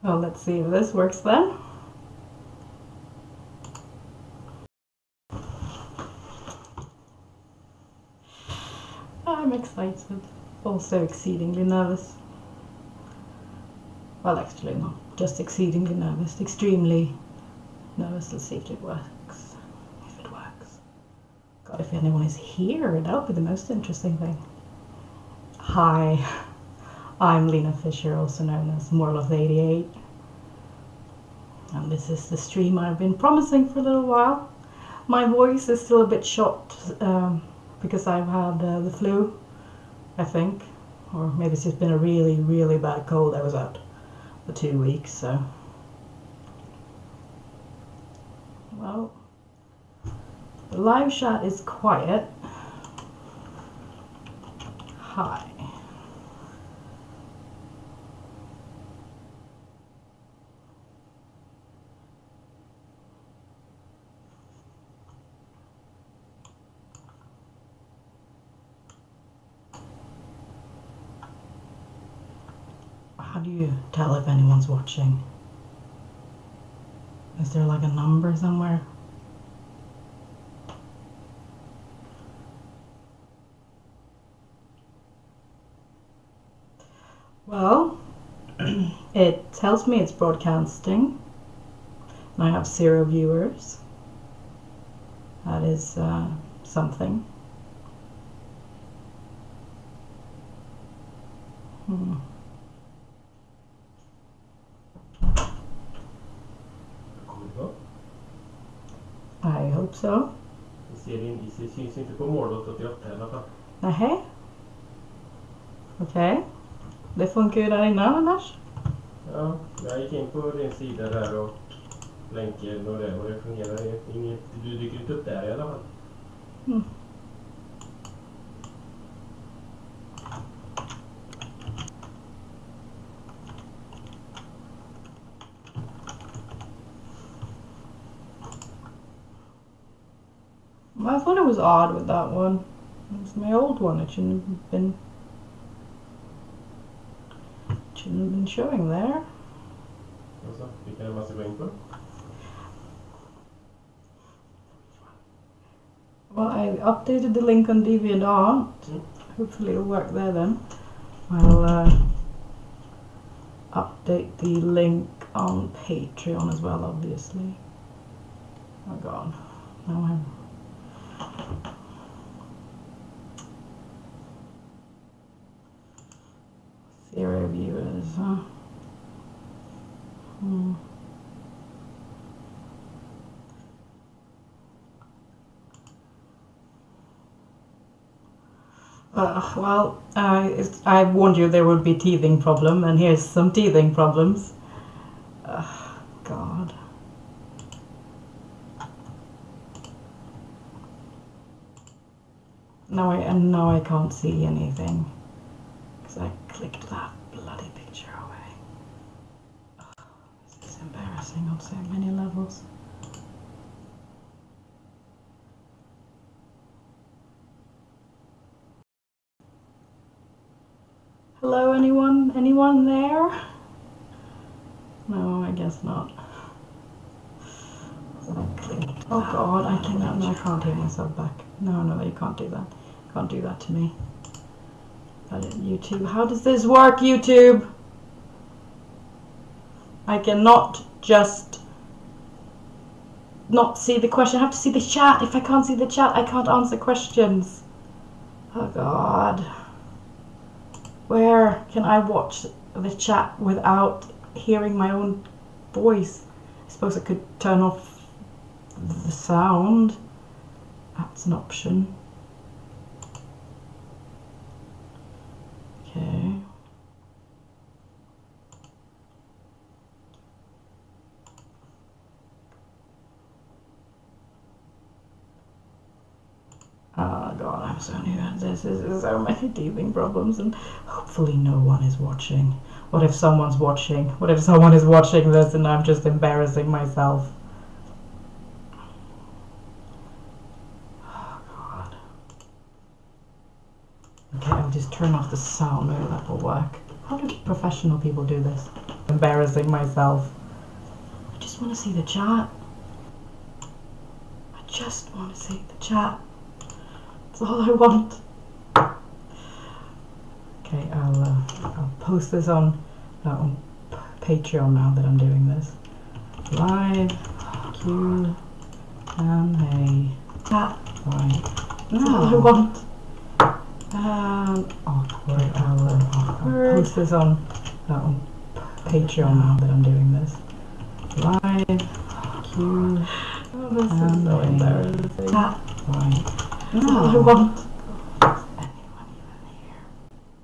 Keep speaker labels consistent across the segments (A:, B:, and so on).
A: Well, let's see if this works then. I'm excited, also exceedingly nervous. Well, actually not just exceedingly nervous, extremely nervous. Let's see if it works. If it works. God, if anyone is here, that would be the most interesting thing. Hi, I'm Lina Fisher, also known as Morloth88. And this is the stream I've been promising for a little while. My voice is still a bit shot because I've had the flu, I think. Or maybe it's just been a really, really bad cold. I was out for 2 weeks, so. Well, the live chat is quiet. Hi. How do you tell if anyone's watching? Is there like a number somewhere? Well, it tells me it's broadcasting, and I have 0 viewers. That is something. I hope so.
B: Det syns inte på Morloth88 i alla fall.
A: Nähä? Okej. Det funkar ju där innan annars.
B: Ja, jag gick in på din sida där och länken och det fungerar inget. Du dyker inte upp där i alla fall.
A: I thought it was odd with that one. It's my old one. It shouldn't have been showing there.
B: Alltså, vilken är man ska gå in på?
A: Well, I updated the link on DeviantArt. Hopefully it'll work there then. I'll update the link on Patreon as well, obviously. Oh god. Now I'm 0 viewers, huh? Well, I warned you there would be teething problem, and here's some teething problems. God. Now I can't see anything because I clicked that bloody picture away. This is embarrassing on so many levels. Hello, anyone? Anyone there? No, I guess not. Oh god, I can't hear myself back. No, you can't do that. Can't do that to me. YouTube, how does this work, YouTube? I cannot just not see the question. I have to see the chat. If I can't see the chat, I can't answer questions. Oh god. Where can I watch the chat without hearing my own voice? I suppose I could turn off the sound. That's an option. Okay. Oh god, I'm so new at this. There's so many teething problems, and hopefully no one is watching. What if someone's watching? What if someone is watching this and I'm just embarrassing myself? Oh god. Okay, I'll just turn off the sound. Maybe that will work. How do professional people do this? Embarrassing myself. I just want to see the chat. I just want to see the chat. That's all I want. Okay, I'll post this on Patreon now that I'm doing this. Live Q and a chat. Right. That's all I want. Awkward. I'll post this on Patreon now that I'm doing this. Live Q. Oh, this is so embarrassing. Chat. Right. That's all I want. Is anyone even here?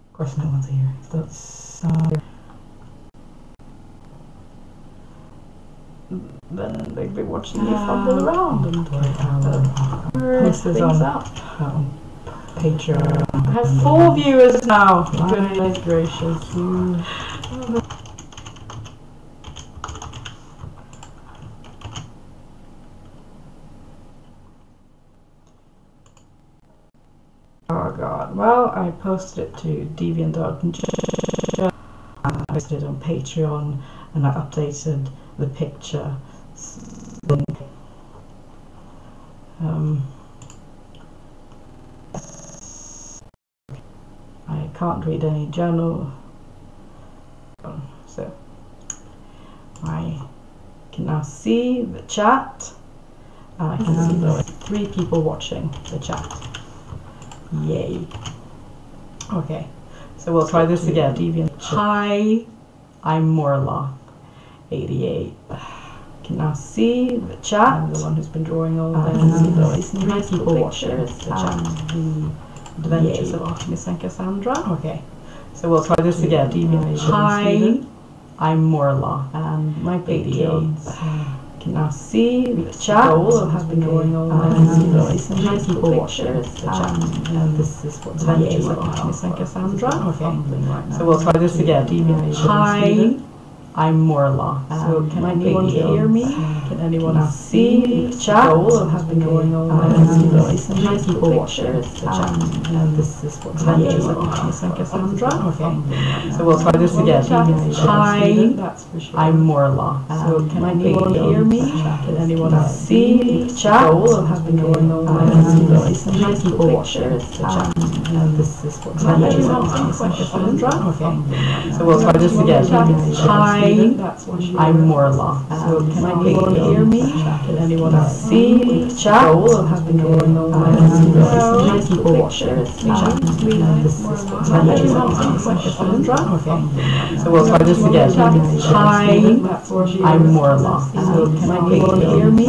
A: Of course no one's here. That's then they'd be watching me fumble around and post this on Patreon. I have 4 viewers now. Goodness gracious. Oh god. Well, I posted it to DeviantArt. I posted it on Patreon and I updated the picture. I can't read any journal, so I can now see the chat. I can see there are 3 people watching the chat. Yay. Okay, so we'll try this again. Hi, I'm Morloth88. Can now see the chat. I'm the one who's been drawing all of this. There are 3 people watching the chat. The Adventures of Artemis and Cassandra. Okay, so we'll try this again. Hi, I'm Morloth, and my patrons can now see the chat. Has been drawing all of this. There are 3 people watching the chat. And this is what the Adventures of Artemis and Cassandra. Okay, so we'll try this again. Hi, I'm Morloth. So can anyone hear me? Can anyone see the chat? Has been going on. There are 3 people watching the chat. And this is what the Adventures of Artemis and Cassandra. Okay, so we'll try this again. Hi, I'm Morloth. So can anyone hear me? Can anyone see the chat? Has been going on. There are 3 people watching the chat. And this is what the Adventures of Artemis and Cassandra. Okay, so we'll try this again. Hi, I'm Morloth. So can anyone hear me? Can anyone see the chat? Has been going on. There are 3 people watching the chat. And this is what the Adventures of Artemis and Cassandra. Okay, so we'll try this again. Hi, I'm Morloth. So can anyone hear me? Can anyone see the chat? Has been going on. There are 3 people watching the chat. And this is what the Adventures of Artemis and Cassandra. Okay, so we'll try this again. Hi, I'm Morloth. So can anyone hear me?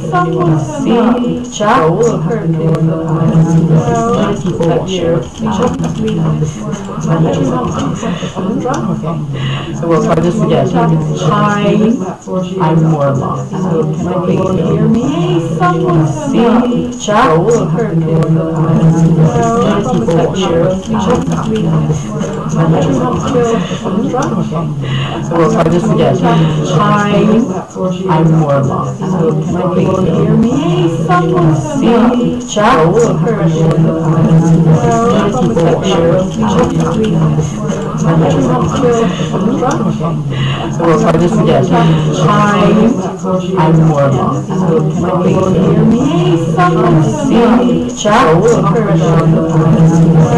A: Someone see the chat? Has been going on. There are 3 people watching the chat. And this is what the Adventures of Artemis and Cassandra. Okay, so we'll try this again. Hi, I'm Morloth. So can anyone hear me? Someone see the chat? Has been going on. There are 3 people watching the chat. And this is what the Adventures of Artemis and Cassandra. Okay, so we'll try this again. Hi, I'm Morloth. So can anyone hear me? Someone see the chat? Has been going on. There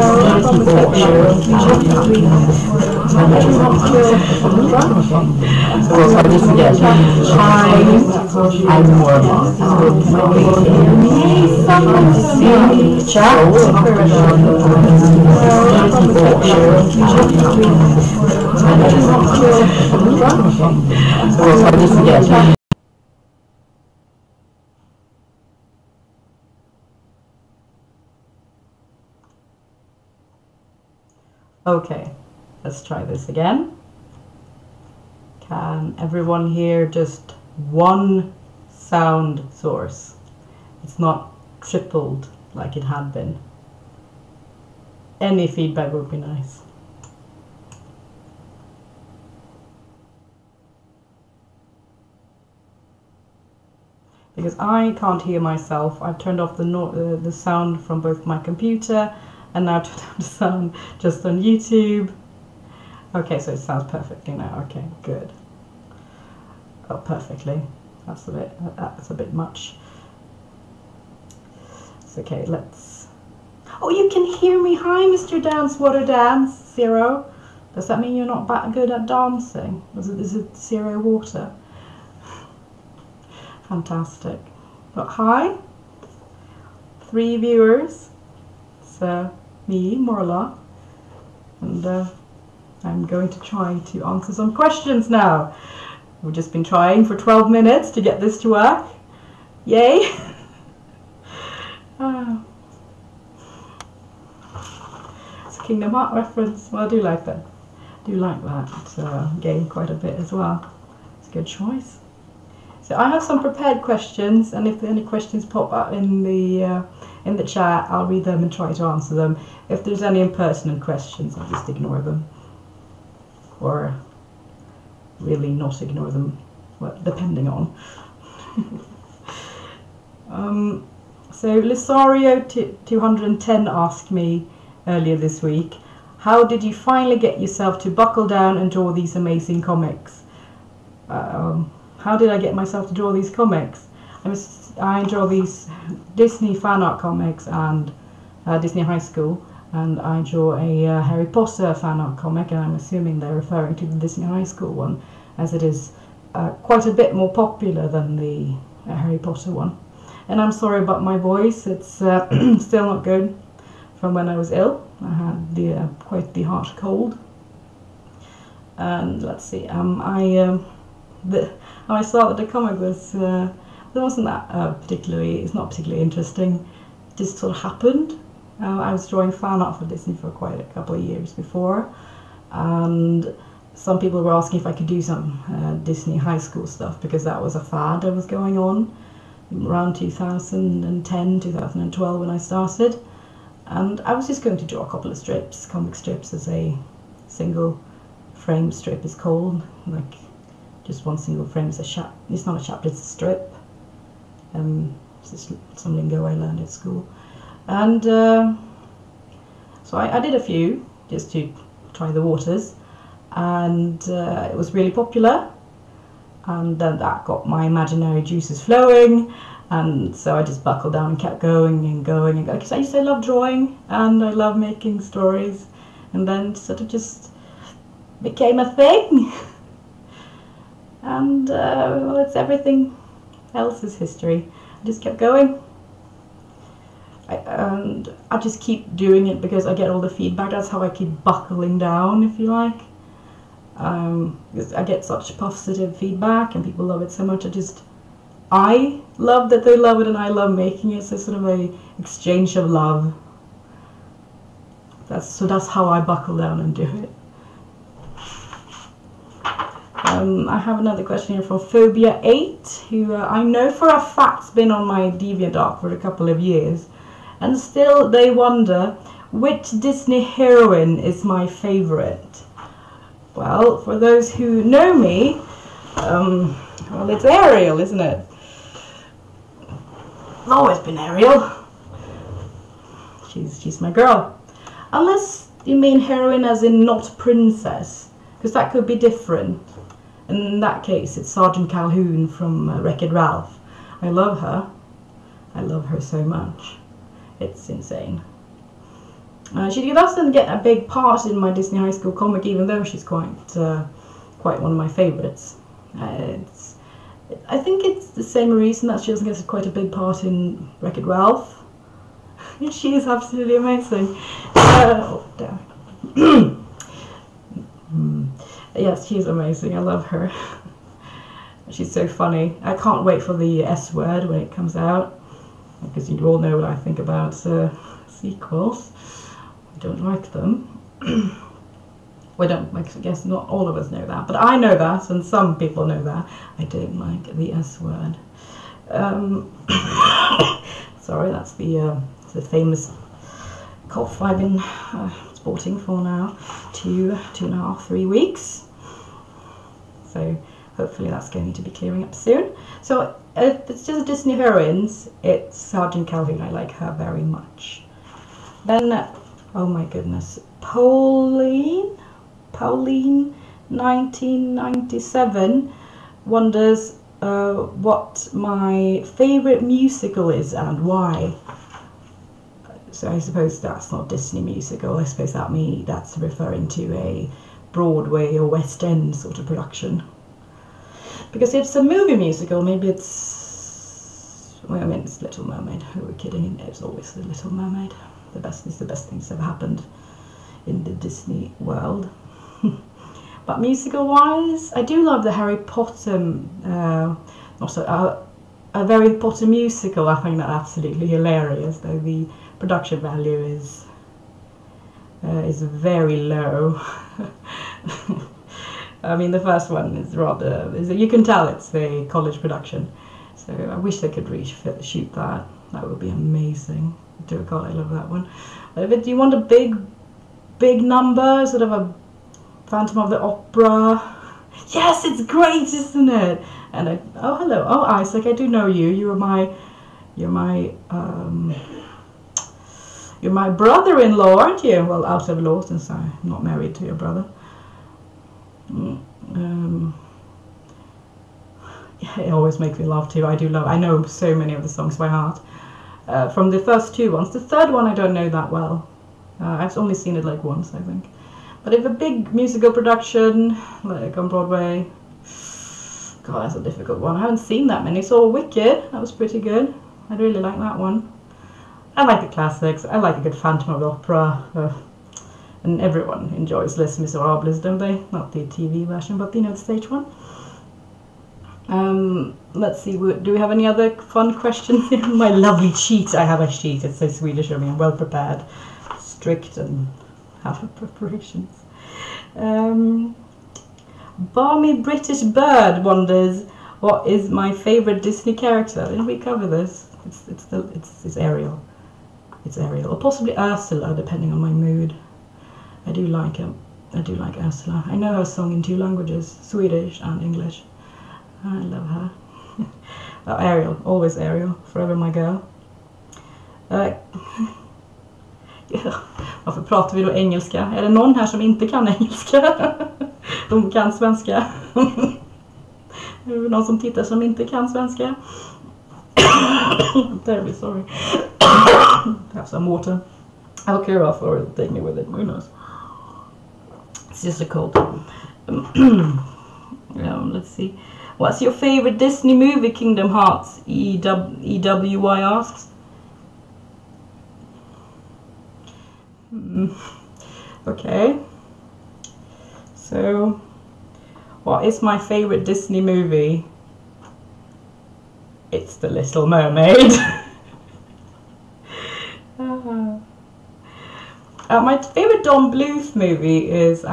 A: are 3 people watching the chat. And this is what the Adventures of Artemis and Cassandra. Okay, so we'll try this again. Hi, I'm Morloth. So can anyone hear me? Someone see the chat? Has been going on. There are 3 people watching the chat. And this is what the Adventures of Artemis and Cassandra. Okay, so we'll try this again. Okay, let's try this again. Can everyone hear just one sound source? It's not tripled like it had been. Any feedback would be nice. Because I can't hear myself. I've turned off the sound from both my computer and now turned down the sound just on YouTube. Okay, so it sounds perfectly now. Okay, good. Oh, perfectly. That's a bit much. It's okay, let's... Oh, you can hear me. Hi, Mr. Dance Water Dance, Zero. Does that mean you're not that good at dancing? Is it Zero Water? Fantastic. But hi, 3 viewers. It's me, Morloth, and I'm going to try to answer some questions now. We've just been trying for 12 minutes to get this to work. Yay! It's a Kingdom Hearts reference. Well, I do like that. It's a game quite a bit as well. It's a good choice. So I have some prepared questions, and if any questions pop up in the chat, I'll read them and try to answer them. If there's any impertinent questions, I'll just ignore them, or really not ignore them, well, depending on. So Lisario210 asked me earlier this week, how did you finally get yourself to buckle down and draw these amazing comics? How did I get myself to draw these comics? I draw these Disney fan art comics and Disney High School, and I draw a Harry Potter fan art comic, and I'm assuming they're referring to the Disney High School one, as it is quite a bit more popular than the Harry Potter one. And I'm sorry about my voice, it's still not good from when I was ill. I had quite the harsh cold. And let's see, how I started the comic was, it wasn't that it's not particularly interesting. It just sort of happened. I was drawing fan art for Disney for quite a couple of years before, and some people were asking if I could do some Disney High School stuff, because that was a fad that was going on around 2010, 2012 when I started. And I was just going to draw a couple of strips, comic strips, as a single frame strip is called. Like, just one single frame is it's not a chapter, it's a strip. It's just some lingo I learned at school. And so I did a few just to try the waters, and it was really popular, and then that got my imaginary juices flowing, and so I just buckled down and kept going and going and going, because I used to love drawing and I love making stories, and then sort of just became a thing. And well, it's everything else is history. I just kept going. And I just keep doing it because I get all the feedback. That's how I keep buckling down, if you like. Because I get such positive feedback and people love it so much. I love that they love it, and I love making it. So it's sort of a exchange of love. That's how I buckle down and do it. I have another question here from Phobia8, who I know for a fact's been on my DeviantArt for a couple of years, and still they wonder which Disney heroine is my favourite. Well, for those who know me, well, it's Ariel, isn't it? It's always been Ariel. She's my girl. Unless you mean heroine as in not princess, because that could be different. In that case, it's Sergeant Calhoun from Wreck-It Ralph. I love her. I love her so much. It's insane. She doesn't get a big part in my Disney High School comic, even though she's quite one of my favourites. I think it's the same reason that she doesn't get quite a big part in Wreck-It Ralph. She is absolutely amazing. Oh, damn. Yes, she's amazing. I love her. She's so funny. I can't wait for the S word when it comes out, because you all know what I think about sequels. I don't like them. Well, I guess not all of us know that, but I know that, and some people know that. I don't like the S word. Sorry, that's the famous cough I've been sporting for now 2.5, 3 weeks. So hopefully that's going to be clearing up soon. So if it's just Disney heroines, it's Sergeant Calhoun. I like her very much. Then, oh my goodness, Pauline Pauline 1997 wonders what my favorite musical is and why. So I suppose that's not Disney musical. I suppose that's referring to a Broadway or West End sort of production. Because if it's a movie musical, maybe it's, well, I mean, it's Little Mermaid. Who are we kidding? It's always the Little Mermaid. It's the best thing that's ever happened in the Disney world. But musical-wise, I do love the Harry Potter, a Harry Potter musical. I find that absolutely hilarious, though the production value is very low. I mean, the first one is rather, you can tell it's a college production. So I wish they could shoot that. That would be amazing. Dear God, I love that one. But do you want a big number, sort of a Phantom of the Opera? Yes, it's great, isn't it? And oh, hello, oh, Isaac, I do know you. You're my brother-in-law, aren't you? Well, out of law, since I'm not married to your brother. Yeah, it always makes me laugh too. I know so many of the songs by heart. From the first two ones. The third one I don't know that well. I've only seen it like once, I think. But if a big musical production, like on Broadway, God, that's a difficult one. I haven't seen that many. Saw Wicked, that was pretty good. I really like that one. I like the classics. I like a good Phantom of the Opera. And everyone enjoys Les Miserables, don't they? Not the TV version, but the stage one. Let's see, do we have any other fun questions here? My lovely sheet. I have a sheet. It's so Swedish of me. I'm well prepared. Strict and have preparations. Balmy British Bird wonders, what is my favorite Disney character? Didn't we cover this? It's Ariel. It's Ariel, or possibly Ursula, depending on my mood. I do like Ursula. I know her song in 2 languages, Swedish and English. I love her. Ariel, always Ariel, forever my girl. Varför pratar vi då engelska? Är det någon här som inte kan engelska? De kan svenska. Är det någon som tittar som inte kan svenska? I'm terribly sorry. Have some water. I'll clear off or take me with it. Who knows? It's just a cold. Let's see. What's your favorite Disney movie? Kingdom Hearts. EWY asks. Okay. So, what is my favorite Disney movie? It's The Little Mermaid. My favorite Don Bluth movie is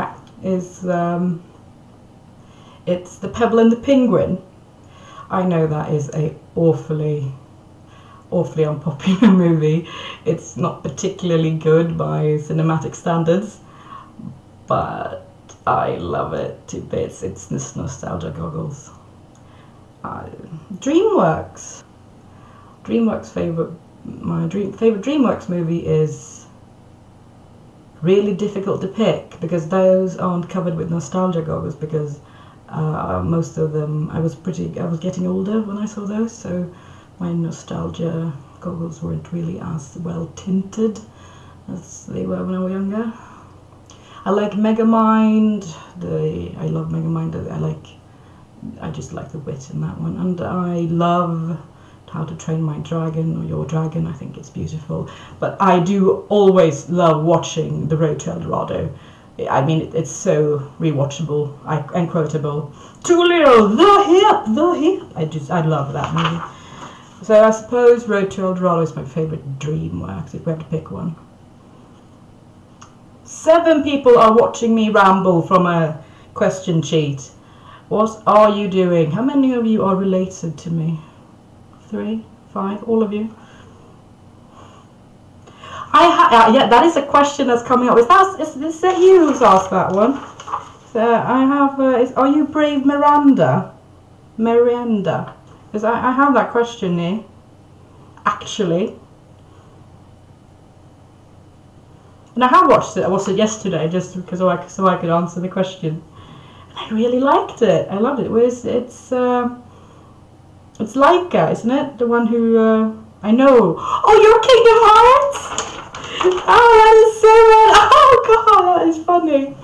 A: it's The Pebble and the Penguin. I know that is a awfully unpopular movie. It's not particularly good by cinematic standards, but I love it to bits. It's just nostalgia goggles. DreamWorks. My favorite DreamWorks movie is really difficult to pick because those aren't covered with nostalgia goggles because most of them I was getting older when I saw those, so my nostalgia goggles weren't really as well tinted as they were when I was younger. I like Megamind. I love Megamind. I just like the wit in that one, and I love How to Train My Dragon or Your Dragon. I think it's beautiful, but I do always love watching The Road to El Dorado. I mean, it's so rewatchable and quotable. Too little, the hip. I love that movie. So I suppose Road to El Dorado is my favorite DreamWorks, if we have to pick one. 7 people are watching me ramble from a question sheet. What are you doing? How many of you are related to me? 3, 5, all of you? Yeah, that is a question that's coming up. Is that you who's asked that one? So I have, are you brave Miranda? Because I have that question here, actually. And I have watched it. I watched it yesterday just because so I could answer the question. And I really liked it. I loved it. It's Lina, isn't it? The one who I know. Oh, you're Kingdom Hearts! Oh, that is so bad. Oh God, that is funny.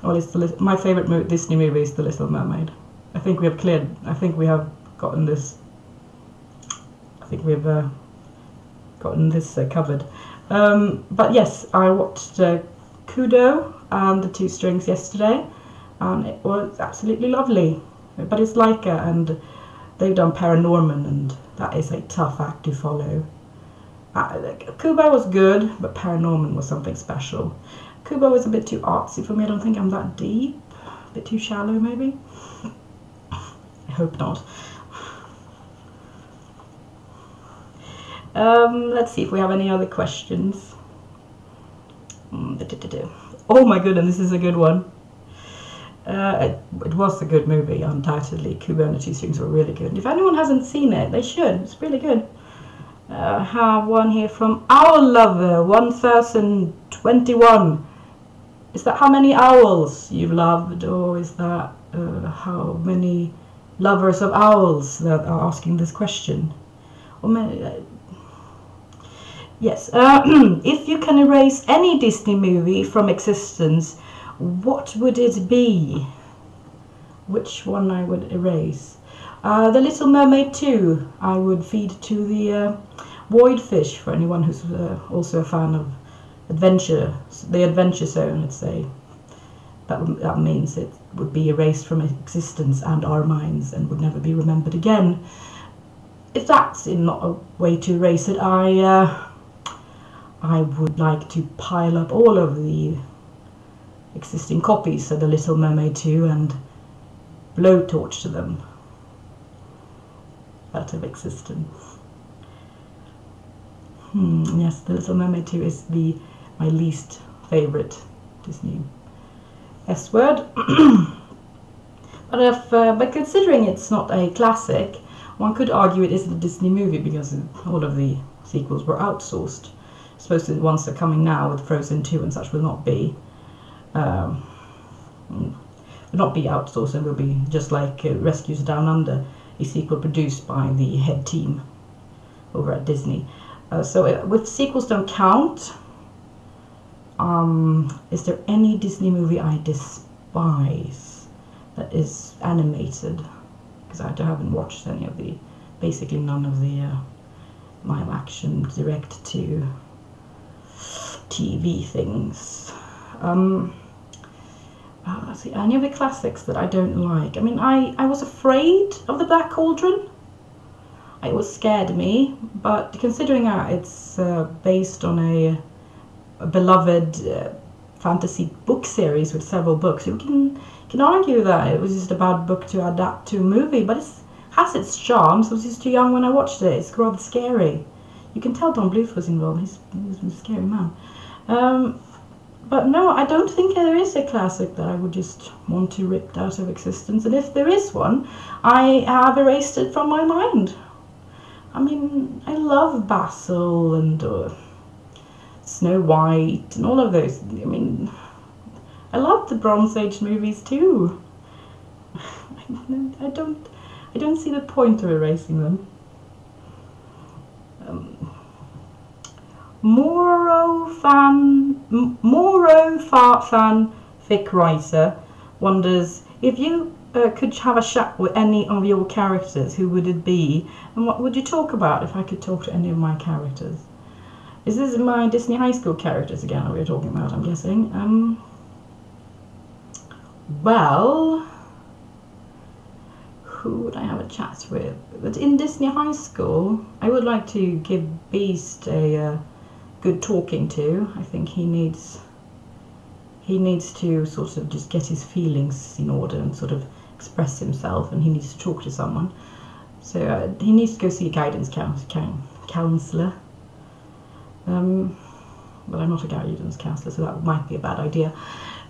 A: Well, it's my favourite Disney movie is The Little Mermaid. I think we have gotten this. I think we've gotten this covered. But yes, I watched Kudo and the Two Strings yesterday, and it was absolutely lovely. But it's Lina, and they've done Paranorman, and that is a tough act to follow. Kubo was good, but Paranorman was something special. Kubo was a bit too artsy for me. I don't think I'm that deep. A bit too shallow, maybe. I hope not. Let's see if we have any other questions. Oh my goodness, this is a good one. It was a good movie, undoubtedly. Kubo and the Two Strings were really good. If anyone hasn't seen it, they should. It's really good. Have one here from Owl Lover 1021. Is that how many owls you've loved, or is that how many lovers of owls that are asking this question? Or yes. If you can erase any Disney movie from existence, what would it be? Which one I would erase? The Little Mermaid 2 I would feed to the Void Fish, for anyone who's also a fan of adventure, the Adventure Zone, let's say. That means it would be erased from existence and our minds and would never be remembered again. If that's not a way to erase it, I would like to pile up all of the existing copies of The Little Mermaid 2 and blowtorch to them out of existence. Yes, The Little Mermaid 2 is my least favourite Disney S word. But considering it's not a classic, one could argue it isn't a Disney movie because all of the sequels were outsourced. I suppose the ones that are coming now with Frozen 2 and such will not be outsourced, and will be just like Rescues Down Under, a sequel produced by the head team over at Disney. So with sequels don't count, is there any Disney movie I despise that is animated? Because I haven't watched any of basically none of the live action direct to TV things. Let's see, any of the classics that I don't like. I mean, I was afraid of The Black Cauldron. It was scared me, but considering it's based on a beloved fantasy book series with several books, you can argue that it was just a bad book to adapt to a movie, but it has its charms. I was just too young when I watched it. It's rather scary. You can tell Don Bluth was involved. He was a scary man. But no, I don't think there is a classic that I would just want to rip out of existence. And if there is one, I have erased it from my mind. I mean, I love Basil and Snow White and all of those. I mean, I love the Bronze Age movies too. I don't see the point of erasing them. Moro fanfic writer wonders if you could have a chat with any of your characters, who would it be, and what would you talk about if I could talk to any of my characters? Is this my Disney high school characters again that we're talking about, I'm guessing? Well, who would I have a chat with? But in Disney high school, I would like to give Beast a good talking to. I think he needs to sort of just get his feelings in order and sort of express himself, and he needs to talk to someone. So he needs to go see a guidance counsellor. But I'm not a guidance counsellor, so that might be a bad idea.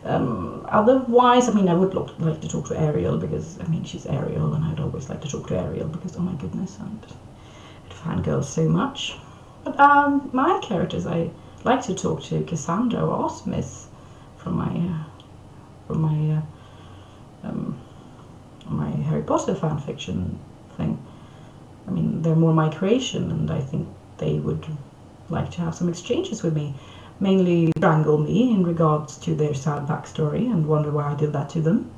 A: Otherwise, I mean, I would like to talk to Ariel, because, I mean, she's Ariel, and I'd always like to talk to Ariel because, oh my goodness, I'd fangirl so much. But my characters, I like to talk to Cassandra or Artemis from my Harry Potter fan fiction thing. I mean, they're more my creation, and I think they would like to have some exchanges with me. Mainly strangle me in regards to their sad backstory and wonder why I did that to them.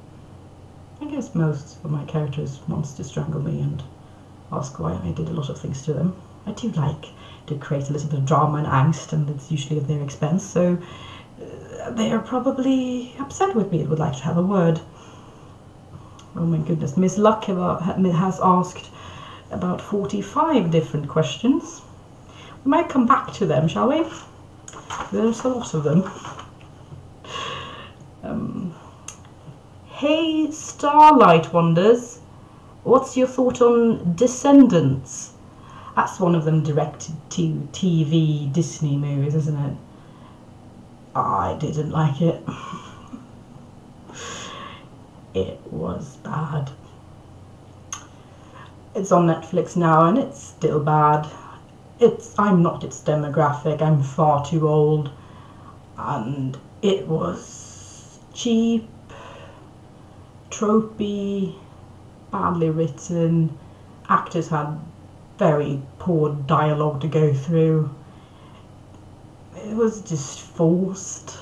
A: I guess most of my characters wants to strangle me and ask why I did a lot of things to them. I do like to create a little bit of drama and angst, and it's usually at their expense, so they are probably upset with me and would like to have a word. Oh my goodness, Miss Luck has asked about 45 different questions. We might come back to them, shall we? There's a lot of them. Hey Starlight Wonders, what's your thought on Descendants? That's one of them directed to TV Disney movies, isn't it? I didn't like it. It was bad. It's on Netflix now and it's still bad. I'm not its demographic, I'm far too old, and it was cheap, tropey, badly written. Actors had very poor dialogue to go through. It was just forced.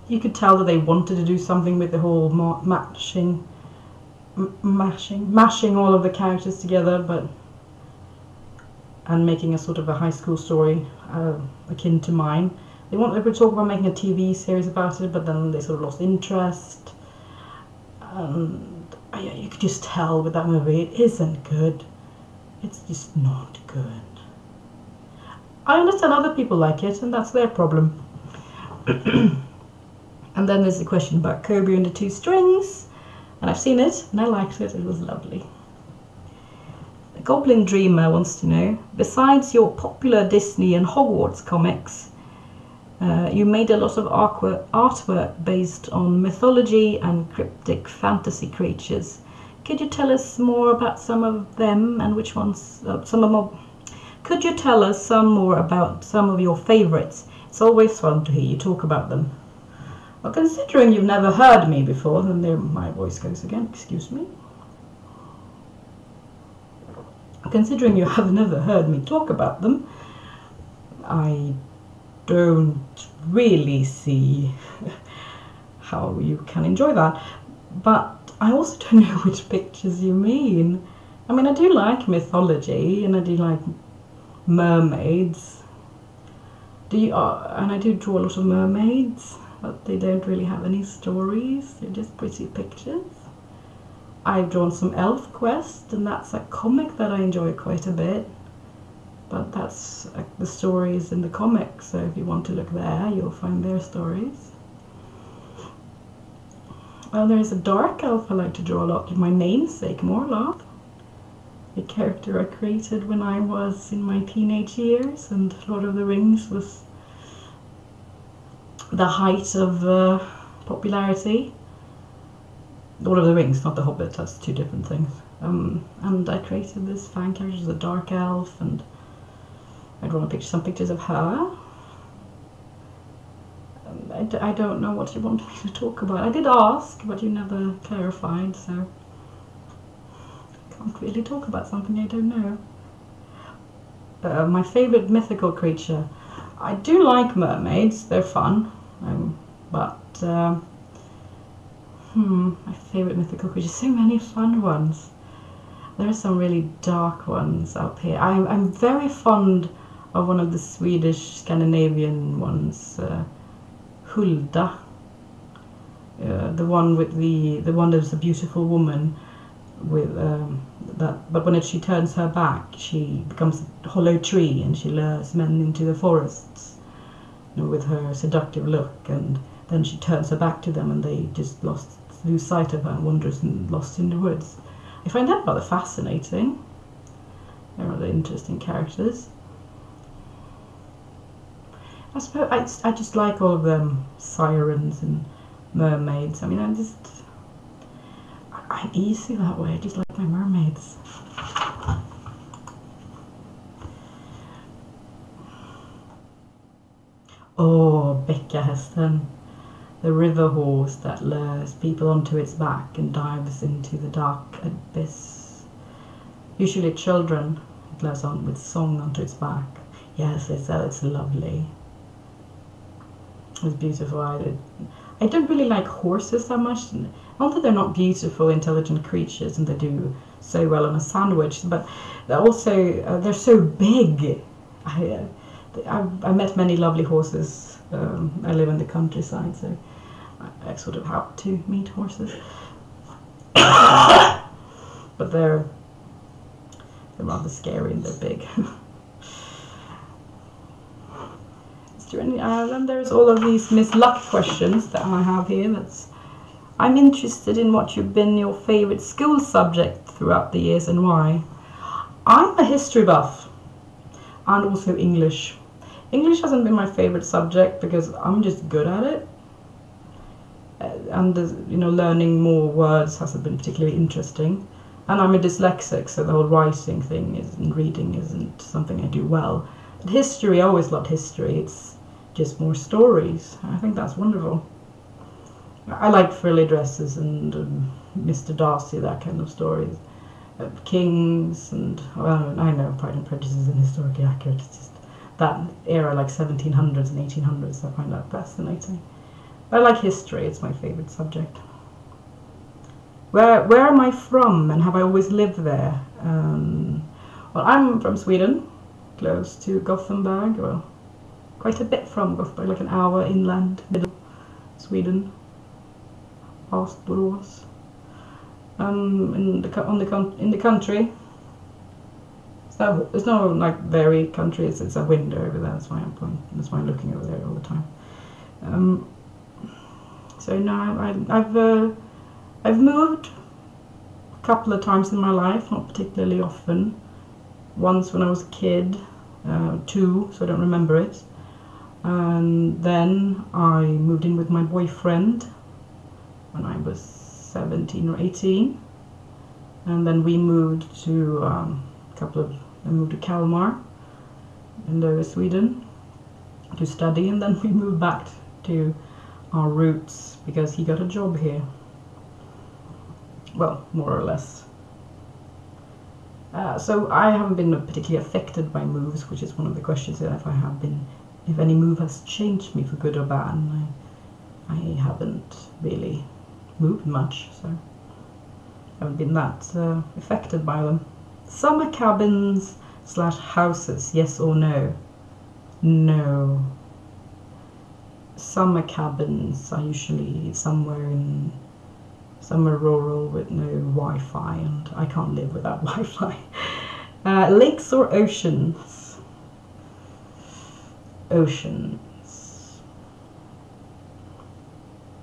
A: You could tell that they wanted to do something with the whole mashing all of the characters together, and making a sort of a high school story akin to mine. They were talking about making a TV series about it, but then they sort of lost interest. And yeah, you could just tell with that movie, it isn't good. It's just not good. I understand other people like it, and that's their problem. And then there's the question about Kobe and the Two Strings, and I've seen it, and I liked it. It was lovely. The Goblin Dreamer wants to know, besides your popular Disney and Hogwarts comics, you made a lot of artwork based on mythology and cryptic fantasy creatures. Could you tell us more about some of them and which ones? Could you tell us some more about some of your favorites? It's always fun to hear you talk about them. Well, considering you've never heard me before, then there my voice goes again. Excuse me. Considering you have never heard me talk about them, I don't really see how you can enjoy that. But I also don't know which pictures you mean. I mean, I do like mythology and I do like mermaids. And I do draw a lot of mermaids, but they don't really have any stories. They're just pretty pictures. I've drawn some Elf Quest, and that's a comic that I enjoy quite a bit. But that's the stories in the comic, so if you want to look there, you'll find their stories. Well, there's a dark elf I like to draw a lot, my namesake, Morloth. A character I created when I was in my teenage years, and Lord of the Rings was the height of popularity. Lord of the Rings, not the Hobbit, that's two different things. And I created this fan character as a dark elf, and I drawn some pictures of her. I don't know what you want me to talk about. I did ask, but you never clarified, so I can't really talk about something I don't know. My favourite mythical creature. I do like mermaids, they're fun, but my favourite mythical creature, so many fun ones. There are some really dark ones up here. I'm very fond of one of the Swedish Scandinavian ones, Hulda. The one with the one that's a beautiful woman with but when she turns her back, she becomes a hollow tree and she lures men into the forests, with her seductive look, and then she turns her back to them and they just lose sight of her and wanders and lost in the woods. I find that rather fascinating. They're rather interesting characters. I suppose I just like all of them sirens and mermaids. I mean, I'm easy that way. I just like my mermaids. Oh, bäckahästen. The river horse that lures people onto its back and dives into the dark abyss. Usually children, it lures on with song onto its back. Yes, it's lovely. It's beautiful. I don't really like horses that much. Not that they're not beautiful, intelligent creatures, and they do so well on a sandwich, but they're also they're so big. I met many lovely horses. I live in the countryside, so I sort of have to meet horses. But they're rather scary and they're big. Then there's all of these Miss Luck questions that I have here. I'm interested in what you've been your favourite school subject throughout the years and why. I'm a history buff and also English. English hasn't been my favourite subject because I'm just good at it. And learning more words hasn't been particularly interesting. And I'm a dyslexic, so the whole writing thing and reading isn't something I do well. But history, I always loved history. It's just more stories. I think that's wonderful. I like frilly dresses and Mr. Darcy, that kind of stories. Kings and, well, I know Pride and Prejudice isn't historically accurate. It's just that era, like 1700s and 1800s, I find that fascinating. But I like history, it's my favourite subject. Where am I from and have I always lived there? Well, I'm from Sweden, close to Gothenburg, well, quite a bit from Gothenburg, like an hour inland, middle Sweden, past Borås. In the country. So it's no like very country. It's a window over there. That's why I'm looking over there all the time. So now I've moved a couple of times in my life, not particularly often. Once when I was a kid, two, so I don't remember it. And then I moved in with my boyfriend when I was 17 or 18, and then we moved to I moved to Kalmar in Lower Sweden to study, and then we moved back to our roots because he got a job here. Well, more or less. So I haven't been particularly affected by moves, which is one of the questions that if any move has changed me for good or bad. And I haven't really moved much, so I haven't been that affected by them. Summer cabins / houses, yes or no? No. Summer cabins are usually somewhere rural with no Wi-Fi, and I can't live without Wi-Fi. Lakes or oceans? Oceans.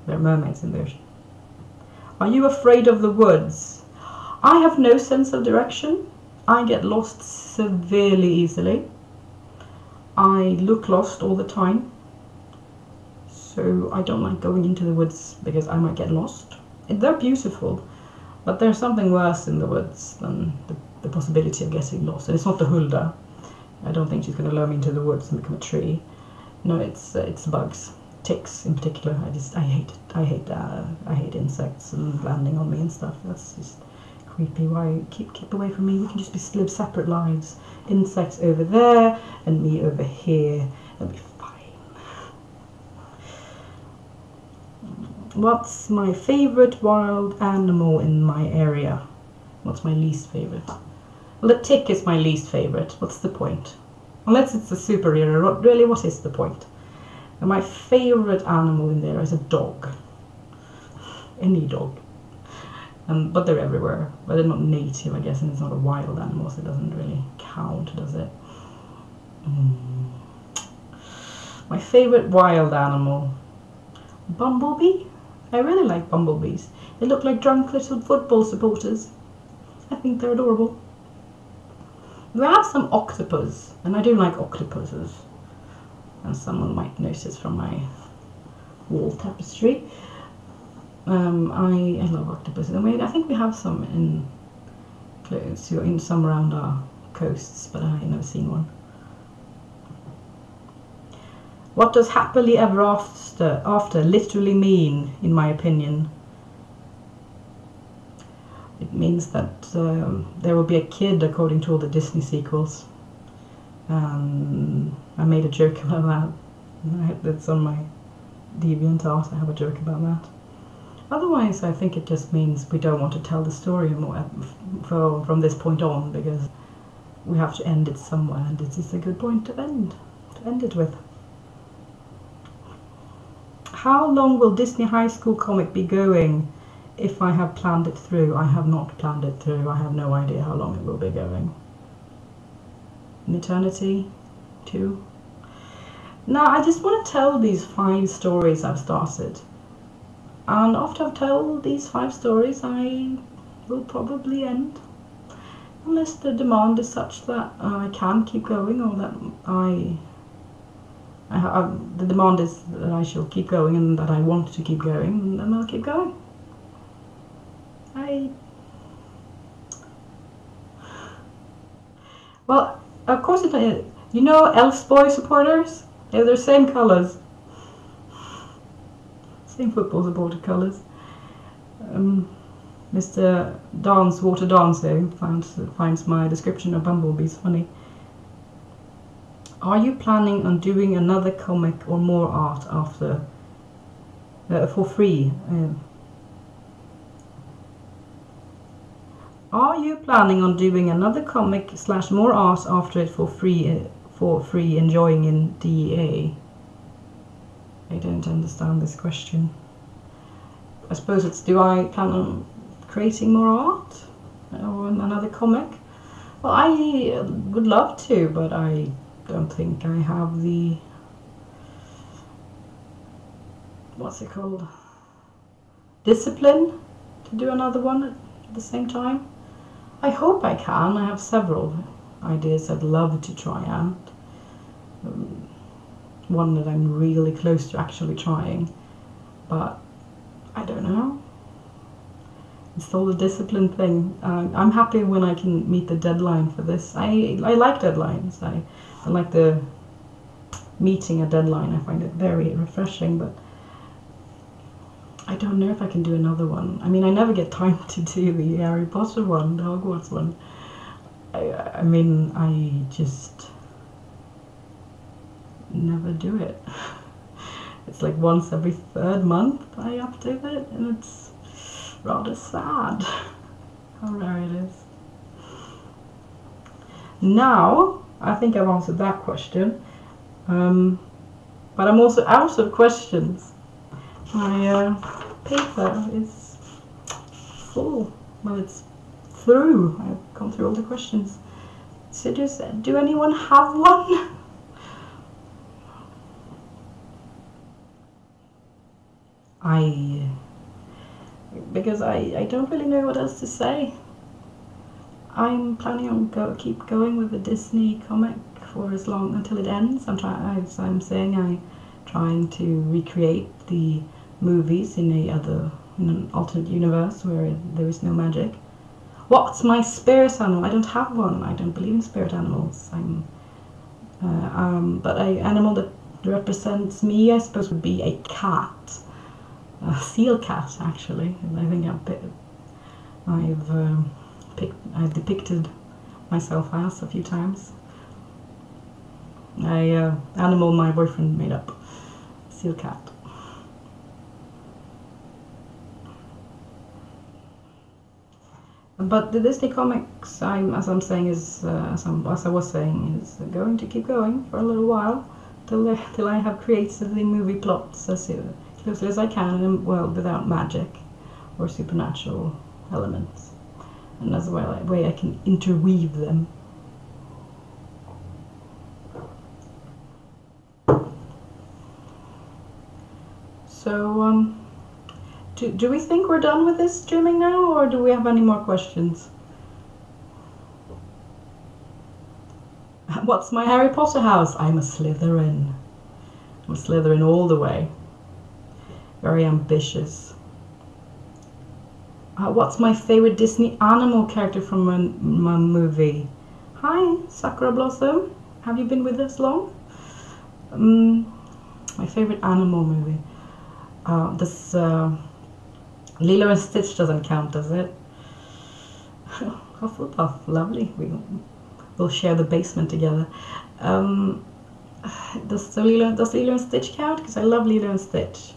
A: There are mermaids in the ocean. Are you afraid of the woods? I have no sense of direction. I get lost severely easily. I look lost all the time. So I don't like going into the woods because I might get lost. They're beautiful, but there's something worse in the woods than the possibility of getting lost. And it's not the Hulda. I don't think she's going to lure me into the woods and become a tree. No, it's bugs, ticks in particular. I hate it. I hate insects and landing on me and stuff. That's just creepy. Why keep away from me? We can just live separate lives. Insects over there and me over here. It'll be fine. What's my favorite wild animal in my area? What's my least favorite? Well, the tick is my least favorite. What's the point? Unless it's a superhero, really, what is the point? And my favorite animal in there is a dog. Any dog. But they're everywhere. But they're not native, I guess, and it's not a wild animal, so it doesn't really count, does it? My favorite wild animal? Bumblebee? I really like bumblebees. They look like drunk little football supporters. I think they're adorable. We have some octopus, and I do like octopuses, as someone might notice from my wall tapestry. I love octopuses. I think we have some in some around our coasts, but I've never seen one. What does happily ever after literally mean, in my opinion? It means that there will be a kid according to all the Disney sequels. I made a joke about that. That's on my DeviantArt. I have a joke about that. Otherwise, I think it just means we don't want to tell the story more from this point on, because we have to end it somewhere, and this is a good point to end it with. How long will Disney High School comic be going if I have planned it through? I have not planned it through. I have no idea how long it will be going. An eternity? 2? Now, I just want to tell these 5 stories I've started. And after I've told these 5 stories, I will probably end. Unless the demand is such that I can keep going, or that the demand is that I shall keep going and that I want to keep going, then I'll keep going. Well, of course, you know Elf's Boy supporters? They're the same colours. Same football supporter colours. Mr. Water Dancing finds my description of bumblebees funny. Are you planning on doing another comic or more art after for free? Are you planning on doing another comic / more art after it for free enjoying in DEA? I don't understand this question. I suppose it's, do I plan on creating more art or another comic? Well, I would love to, but I don't think I have the, what's it called, discipline to do another one at the same time. I hope I can. I have several ideas I'd love to try out. One that I'm really close to actually trying, but I don't know. It's all the discipline thing. I'm happy when I can meet the deadline for this. I like deadlines. I like the meeting a deadline. I find it very refreshing, but I don't know if I can do another one. I mean, I never get time to do the Harry Potter one, the Hogwarts one. I mean, I just never do it. It's like once every 3rd month I update it, and it's rather sad how rare it is. Now, I think I've answered that question, but I'm also out of questions. My paper is full. Well, it's through. I've gone through all the questions. So do anyone have one? Because I don't really know what else to say. I'm planning on keep going with the Disney comic for as long until it ends. I'm trying to recreate the movies in an alternate universe where there is no magic. What's my spirit animal? I don't have one. I don't believe in spirit animals. But an animal that represents me, I suppose, would be a cat. A seal cat, actually. I think I've depicted myself as a few times. Animal my boyfriend made up. Seal cat. But the Disney comics, as I was saying, is going to keep going for a little while till I have created the movie plots as closely as I can in a world without magic or supernatural elements, and as a way I can interweave them. So, do we think we're done with this streaming now, or do we have any more questions? What's my Harry Potter house? I'm a Slytherin. I'm a Slytherin all the way. Very ambitious. What's my favorite Disney animal character from my movie? Hi, Sakura Blossom. Have you been with us long? My favorite animal movie. This Lilo and Stitch doesn't count, does it? Hufflepuff, lovely. We'll share the basement together. Does Lilo and Stitch count? Because I love Lilo and Stitch.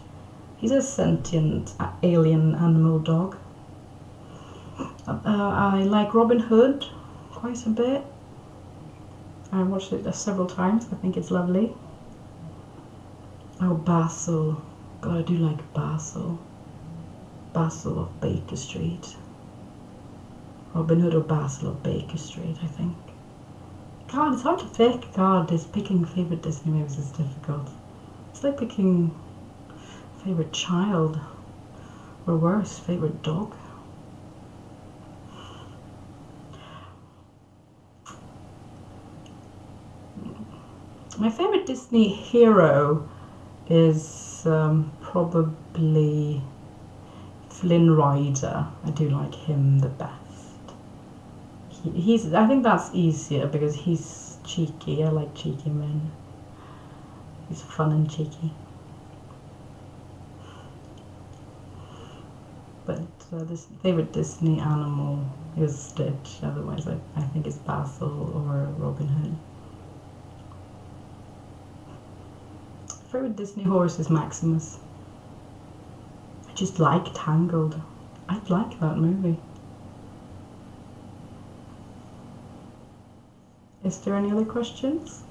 A: He's a sentient alien animal dog. I like Robin Hood quite a bit. I watched it several times. I think it's lovely. Oh, Basil. God, I do like Basil. Basil of Baker Street. Robin Hood or Basil of Baker Street, I think. God, it's hard to pick. God, picking favourite Disney movies is difficult. It's like picking favourite child. Or worse, favourite dog. My favourite Disney hero is probably Flynn Rider. I do like him the best. I think that's easier because he's cheeky. I like cheeky men. He's fun and cheeky. But this favourite Disney animal is Stitch. Otherwise, I think it's Basil or Robin Hood. Favorite Disney horse is Maximus. I just like Tangled. I like that movie. Is there any other questions?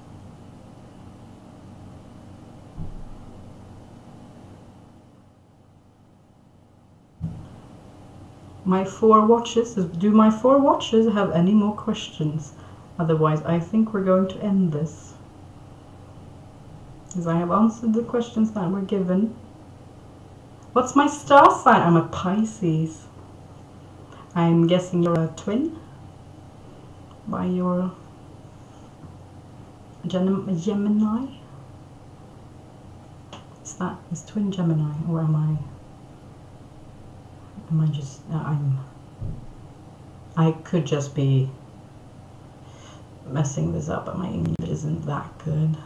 A: My 4 watches. Do my 4 watches have any more questions? Otherwise, I think we're going to end this. Because I have answered the questions that were given. What's my star sign? I'm a Pisces. I'm guessing you're a twin by your Gemini. Is twin Gemini, or am I just I could just be messing this up, but my English isn't that good.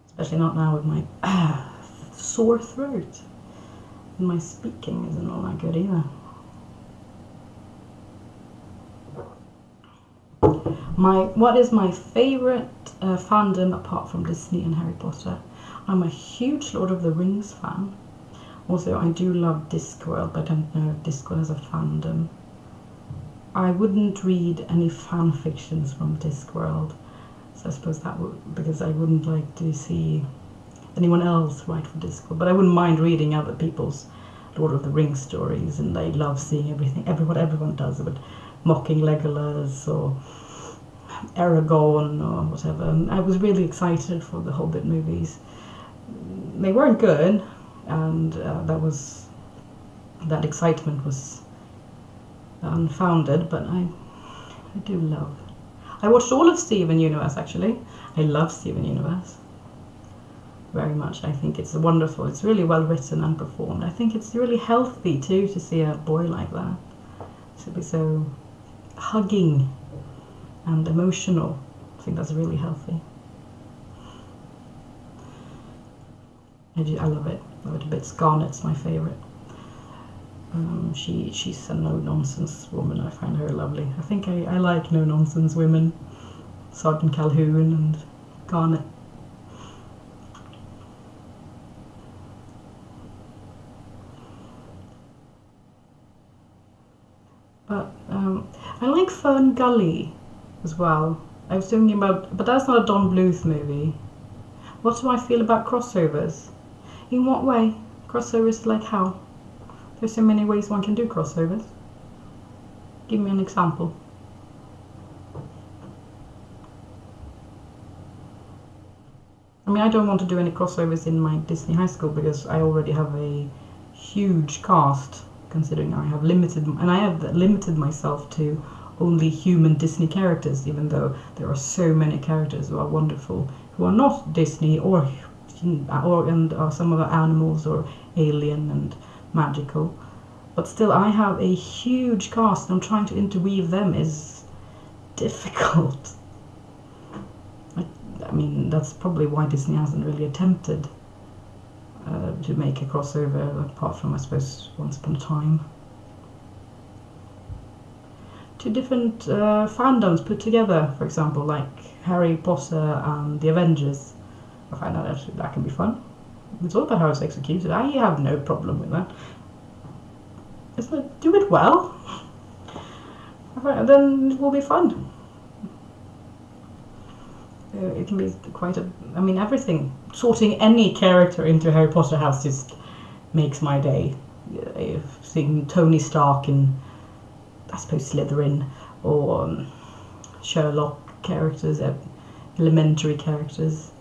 A: Especially not now with my sore throat. And my speaking isn't all that good either. What is my favourite fandom apart from Disney and Harry Potter? I'm a huge Lord of the Rings fan. Also, I do love Discworld, but I don't know if Discworld has a fandom. I wouldn't read any fan fictions from Discworld. So I suppose that would, because I wouldn't like to see anyone else write for Discworld. But I wouldn't mind reading other people's Lord of the Rings stories, and I love seeing what everyone does about mocking Legolas or Aragorn or whatever. And I was really excited for the Hobbit movies. They weren't good, and that excitement was unfounded, but I do love. I watched all of Steven Universe, actually. I love Steven Universe very much. I think it's wonderful. It's really well written and performed. I think it's really healthy too to see a boy like that. It should be so hugging and emotional. I think that's really healthy. I love it. I love it a bit. Scarlett's my favourite. She's a no-nonsense woman. I find her lovely. I think I like no-nonsense women. Sergeant Calhoun and Garnet. But I like Fern Gully as well. I was thinking about, but that's not a Don Bluth movie. What do I feel about crossovers? In what way? Crossovers, like how? There's so many ways one can do crossovers. Give me an example. I mean, I don't want to do any crossovers in my Disney high school because I already have a huge cast, considering I have limited myself to only human Disney characters, even though there are so many characters who are wonderful, who are not Disney or some other animals or alien and magical. But still, I have a huge cast, and trying to interweave them is difficult. I mean, that's probably why Disney hasn't really attempted to make a crossover, apart from, I suppose, Once Upon a Time. Two different fandoms put together, for example, like Harry Potter and the Avengers. I find that actually that can be fun. It's all about how it's executed. I have no problem with that. It's like, do it well, then it will be fun. It can be quite a... I mean, everything. Sorting any character into a Harry Potter house just makes my day. Seeing Tony Stark in, I suppose, Slytherin, or Sherlock characters, elementary characters,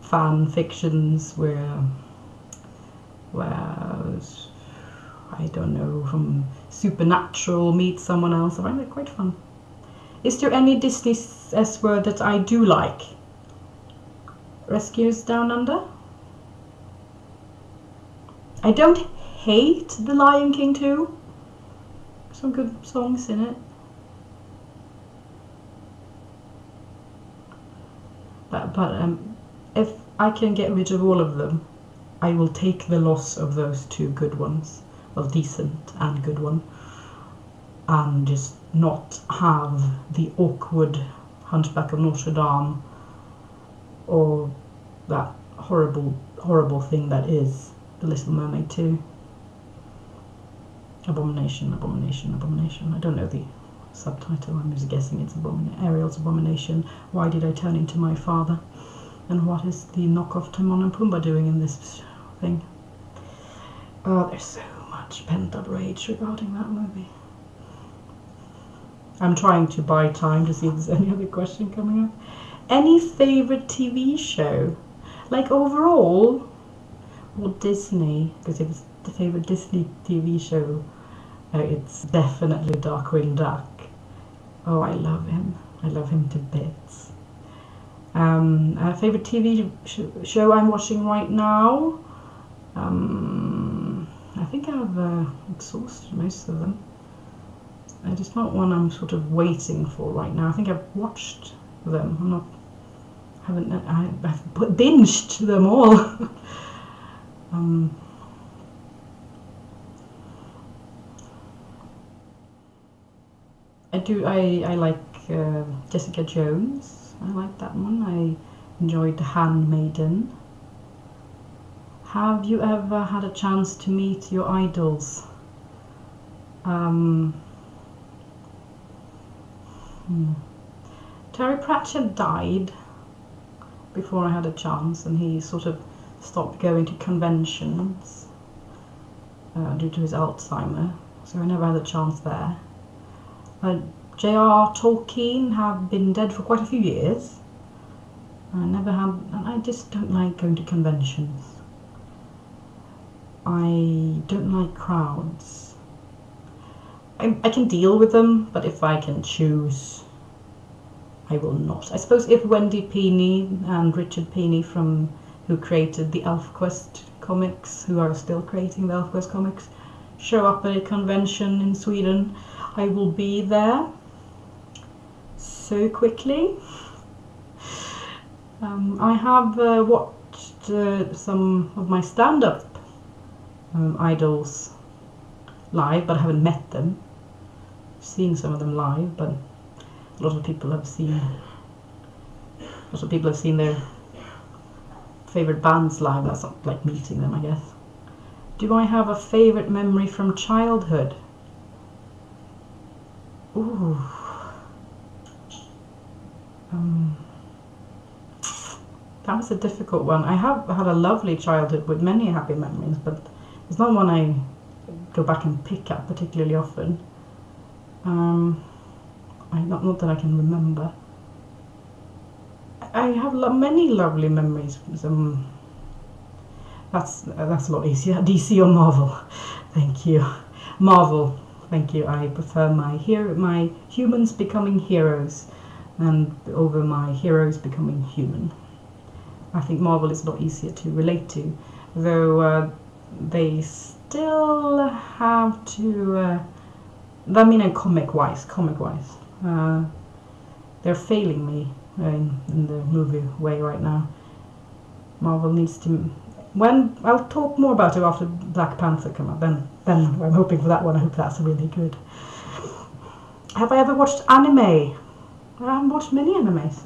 A: fan fictions where I don't know, from Supernatural meets someone else. I find it quite fun. Is there any Disney S word that I do like? Rescuers Down Under? I don't hate The Lion King 2. Some good songs in it. But if I can get rid of all of them, I will take the loss of those two good ones. Well, decent and good one. And just not have the awkward Hunchback of Notre Dame, or that horrible thing that is The Little Mermaid 2. Abomination, abomination, abomination. I don't know the subtitle, I'm just guessing it's Ariel's Abomination. Why did I turn into my father? And what is the knockoff Timon and Pumbaa doing in this thing? Oh, there's so much pent-up rage regarding that movie. I'm trying to buy time to see if there's any other question coming up. Any favourite TV show? Like overall, or Disney? Because if it's the favourite Disney TV show, it's definitely Darkwing Duck. Oh, I love him. I love him to bits. Favourite TV show I'm watching right now? I think I've exhausted most of them. There's not one I'm sort of waiting for right now. I think I've watched them. I've binged them all. I like Jessica Jones. I like that one. I enjoyed The Handmaiden. Have you ever had a chance to meet your idols? Terry Pratchett died before I had a chance, and he sort of stopped going to conventions due to his Alzheimer, so I never had a chance there. J.R. Tolkien have been dead for quite a few years. I just don't like going to conventions. I don't like crowds. I can deal with them, but if I can choose, I will not. I suppose if Wendy Pini and Richard Pini, who created the ElfQuest comics, who are still creating the ElfQuest comics, show up at a convention in Sweden, I will be there so quickly. I have watched some of my stand-up idols live, but I haven't met them. I've seen some of them live, but a lot of people have seen their favorite bands live. That's not like meeting them, I guess. Do I have a favorite memory from childhood? Ooh. That was a difficult one. I have had a lovely childhood with many happy memories, but it's not one I go back and pick up particularly often. Not that I can remember. I have many lovely memories. That's a lot easier. DC or Marvel? Thank you. Marvel. Thank you. I prefer my humans becoming heroes and over my heroes becoming human. I think Marvel is a lot easier to relate to, though they still have to. I mean, comic-wise, they're failing me in the movie way right now. Marvel needs to. When I'll talk more about it after Black Panther come out. Then I'm hoping for that one. I hope that's really good. Have I ever watched anime? I haven't watched many animes.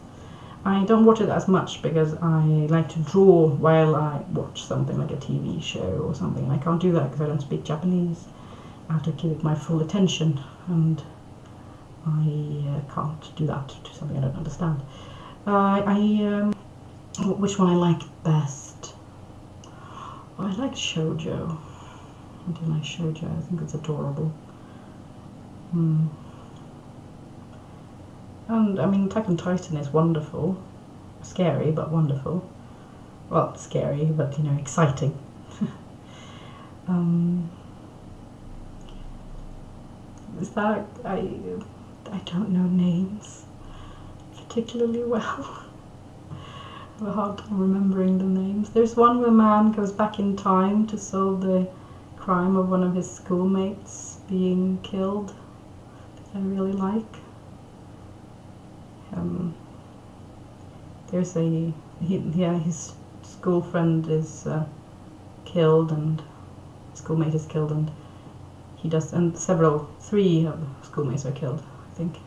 A: I don't watch it as much because I like to draw while I watch something like a TV show or something. I can't do that because I don't speak Japanese. I have to give it my full attention, and I can't do that to something I don't understand. Which one I like best? Oh, I like shoujo. I do like shoujo. I think it's adorable. And I mean, Attack on Titan is wonderful. Scary, but wonderful. Well, scary, but exciting. Is that I don't know names particularly well. I have a hard time remembering the names. There's one where a man goes back in time to solve the crime of one of his schoolmates being killed that I really like. There's his school friend is killed, and his schoolmate is killed, and he does, and three of the schoolmates are killed, I think.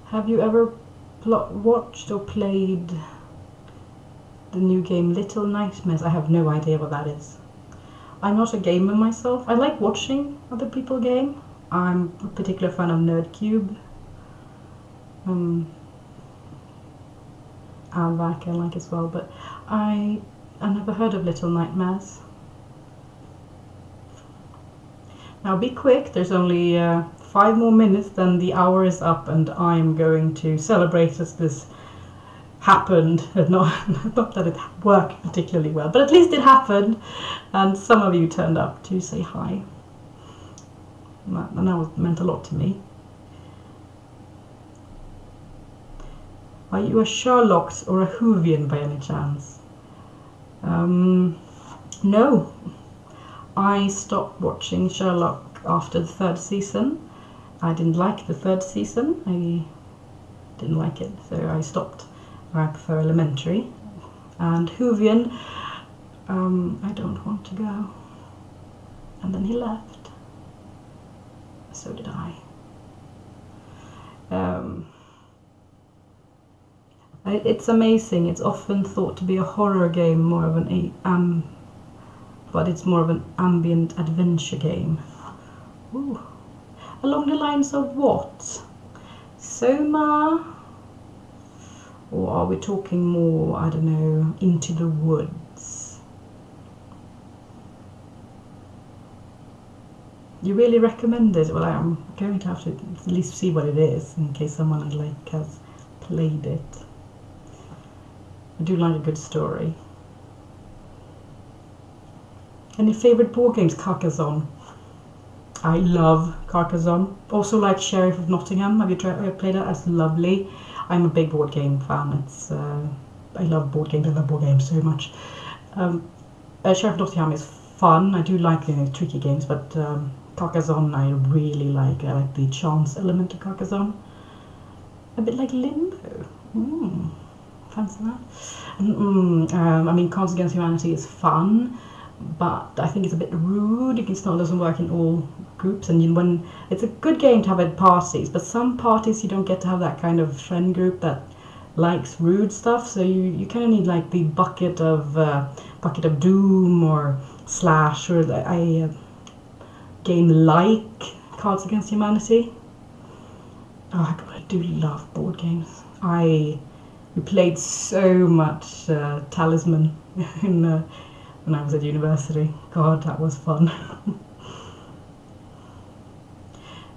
A: Have you ever watched or played the new game Little Nightmares? I have no idea what that is. I'm not a gamer myself. I like watching other people game. I'm a particular fan of Nerdcube. Alvac I like as well, but I never heard of Little Nightmares. Now be quick, there's only 5 more minutes, then the hour is up, and I'm going to celebrate as this happened. Not that it worked particularly well, but at least it happened, and some of you turned up to say hi. And that meant a lot to me. Are you a Sherlocked or a Whovian by any chance? No. I stopped watching Sherlock after the 3rd season. I didn't like the 3rd season. I didn't like it, so I stopped. I prefer Elementary. And Whovian, I don't want to go. And then he left. So did I. It's amazing. It's often thought to be a horror game, more of but it's more of an ambient adventure game. Ooh. Along the lines of what? Soma? Or are we talking more, I don't know, Into the Woods? You really recommend it? Well, I'm going to have to at least see what it is, in case someone I like has played it. I do like a good story. Any favourite board games? Carcassonne. I love Carcassonne. Also like Sheriff of Nottingham. Have you played that? That's lovely. I'm a big board game fan. I love board games. I love board games so much. Sheriff of Nottingham is fun. I do like tricky games, but Carcassonne I really like. I like the chance element of Carcassonne. A bit like Limbo. Fancy that? I mean, Cards Against Humanity is fun, but I think it's a bit rude. It still doesn't work in all groups, and when it's a good game to have at parties, but some parties you don't get to have that kind of friend group that likes rude stuff. So you kind of need like the bucket of Doom or Slash or a game like Cards Against Humanity. Oh God, I do love board games. We played so much Talisman when I was at university. God, that was fun.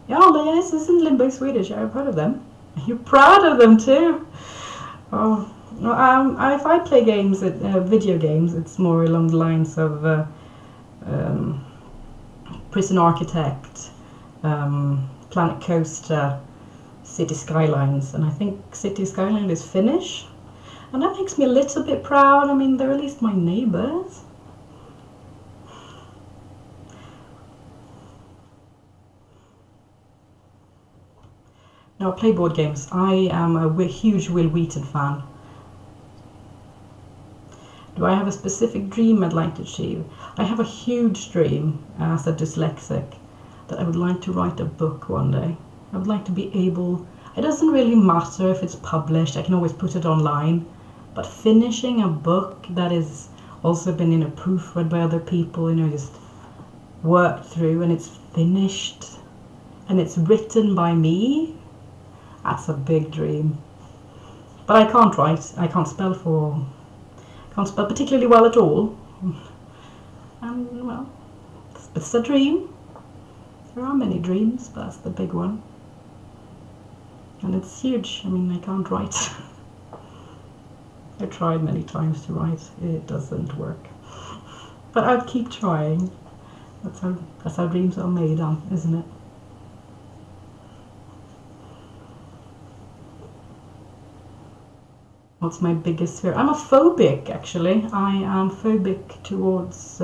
A: Yeah, yes, isn't Limbo Swedish? I've heard of them. You're proud of them too. Oh, if I play games, video games, it's more along the lines of Prison Architect, Planet Coaster, City Skylines, and I think City Skyline is Finnish, and that makes me a little bit proud. I mean, they're at least my neighbours. No, I play board games. I am a huge Will Wheaton fan. Do I have a specific dream I'd like to achieve? I have a huge dream as a dyslexic that I would like to write a book one day. I would like to be able, it doesn't really matter if it's published, I can always put it online, but finishing a book that is also been, proofread by other people, just worked through, and it's finished and it's written by me, that's a big dream. But I can't write, I can't spell particularly well at all. And well, it's a dream. There are many dreams, but that's the big one. And it's huge. I mean, I can't write. I tried many times to write. It doesn't work. But I'll keep trying. That's how dreams are made, isn't it? What's my biggest fear? I'm a phobic, actually. I am phobic towards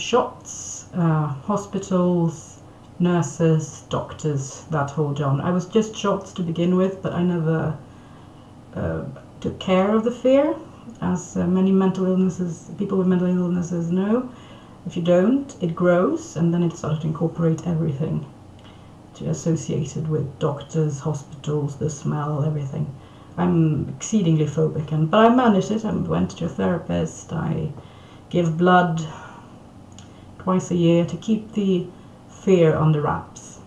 A: shots, hospitals, nurses, doctors, that whole genre. I was just shots to begin with, but I never took care of the fear, as many people with mental illnesses know. If you don't, it grows, and then it started to incorporate everything associated with doctors, hospitals, the smell, everything. I'm exceedingly phobic, but I managed it. I went to a therapist. I give blood twice a year to keep the fear under wraps.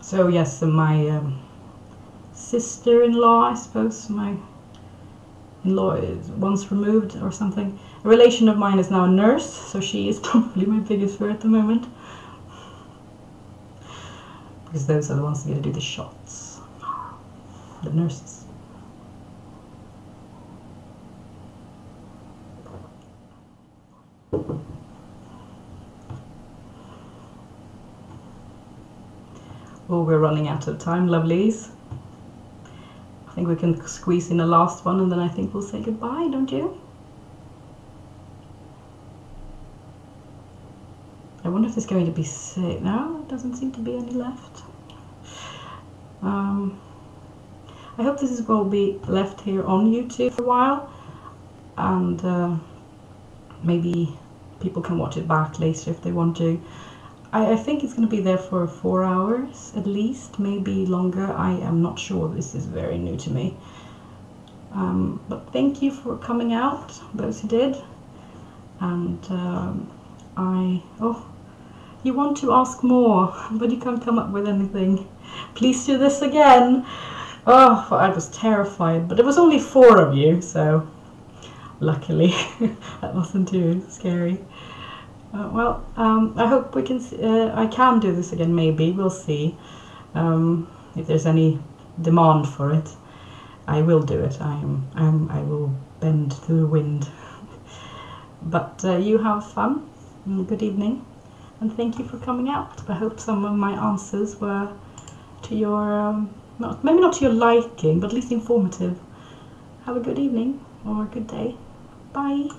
A: So yes, my sister-in-law, I suppose, my in-law is once removed or something. A relation of mine is now a nurse, so she is probably my biggest fear at the moment. Because those are the ones that get to do the shots. The nurses. Oh, we're running out of time, lovelies. I think we can squeeze in a last one, and then I think we'll say goodbye, don't you? I wonder if there's going to be no, it doesn't seem to be any left. I hope this will be left here on YouTube for a while, and maybe people can watch it back later if they want to. I think it's going to be there for 4 hours at least, maybe longer. I am not sure. This is very new to me. But thank you for coming out, those who did. And you want to ask more, but you can't come up with anything. Please do this again. Oh, I was terrified, but it was only 4 of you, so luckily that wasn't too scary. I hope we can. I can do this again. Maybe we'll see. If there's any demand for it, I will do it. I will bend to the wind. But you have fun. Good evening, and thank you for coming out. I hope some of my answers were to your, maybe not to your liking, but at least informative. Have a good evening or a good day. Bye.